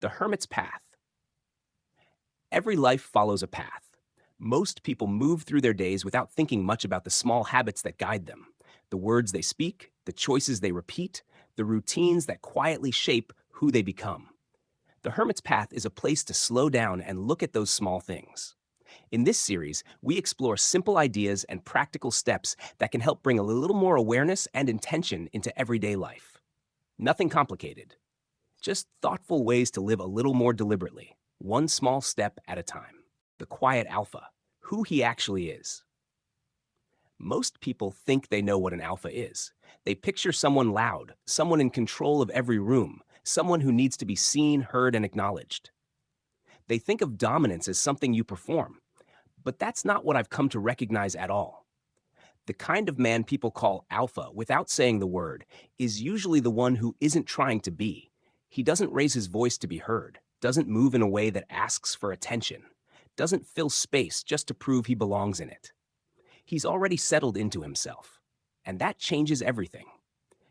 The Hermit's Path. Every life follows a path. Most people move through their days without thinking much about the small habits that guide them, the words they speak, the choices they repeat, the routines that quietly shape who they become. The Hermit's Path is a place to slow down and look at those small things. In this series, we explore simple ideas and practical steps that can help bring a little more awareness and intention into everyday life. Nothing complicated, just thoughtful ways to live a little more deliberately, one small step at a time. The quiet alpha, who he actually is. Most people think they know what an alpha is. They picture someone loud, someone in control of every room, someone who needs to be seen, heard, and acknowledged. They think of dominance as something you perform, but that's not what I've come to recognize at all. The kind of man people call alpha without saying the word is usually the one who isn't trying to be. He doesn't raise his voice to be heard, doesn't move in a way that asks for attention, doesn't fill space just to prove he belongs in it. He's already settled into himself, and that changes everything.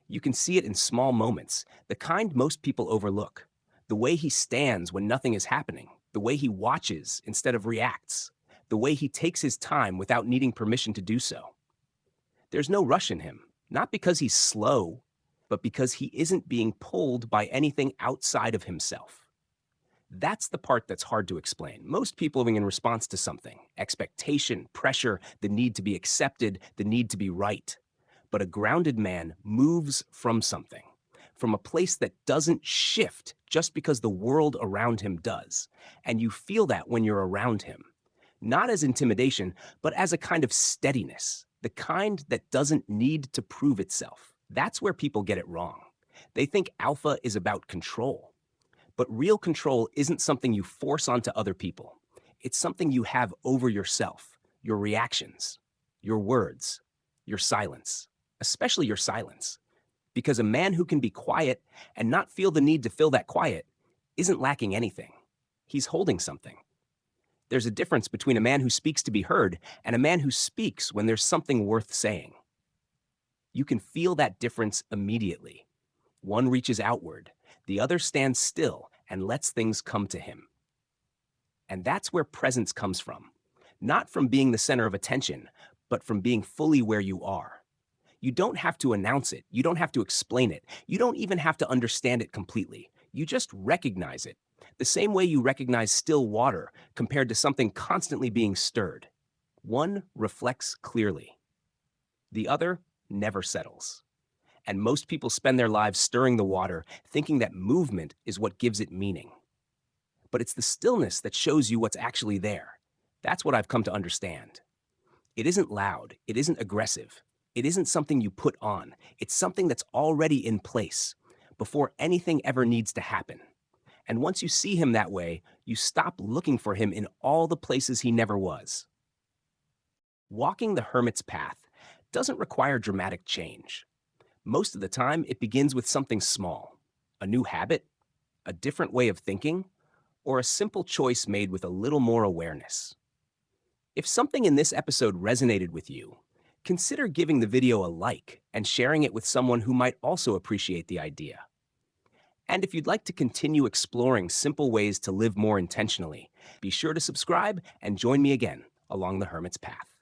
You can see it in small moments, the kind most people overlook. The way he stands when nothing is happening, the way he watches instead of reacts, the way he takes his time without needing permission to do so. There's no rush in him, not because he's slow, but because he isn't being pulled by anything outside of himself. That's the part that's hard to explain. Most people living in response to something, expectation, pressure, the need to be accepted, the need to be right. But a grounded man moves from something, from a place that doesn't shift just because the world around him does. And you feel that when you're around him, not as intimidation, but as a kind of steadiness, the kind that doesn't need to prove itself. That's where people get it wrong. They think alpha is about control. But real control isn't something you force onto other people. It's something you have over yourself, your reactions, your words, your silence, especially your silence. Because a man who can be quiet and not feel the need to fill that quiet isn't lacking anything. He's holding something. There's a difference between a man who speaks to be heard and a man who speaks when there's something worth saying. You can feel that difference immediately. One reaches outward, the other stands still and lets things come to him. And that's where presence comes from. Not from being the center of attention, but from being fully where you are. You don't have to announce it. You don't have to explain it. You don't even have to understand it completely. You just recognize it. The same way you recognize still water compared to something constantly being stirred. One reflects clearly. The other never settles. And most people spend their lives stirring the water, thinking that movement is what gives it meaning. But it's the stillness that shows you what's actually there. That's what I've come to understand. It isn't loud. It isn't aggressive. It isn't something you put on. It's something that's already in place, before anything ever needs to happen. And once you see him that way, you stop looking for him in all the places he never was. Walking the hermit's path doesn't require dramatic change. Most of the time, it begins with something small, a new habit, a different way of thinking, or a simple choice made with a little more awareness. If something in this episode resonated with you, consider giving the video a like and sharing it with someone who might also appreciate the idea. And if you'd like to continue exploring simple ways to live more intentionally, be sure to subscribe and join me again along the Hermit's Path.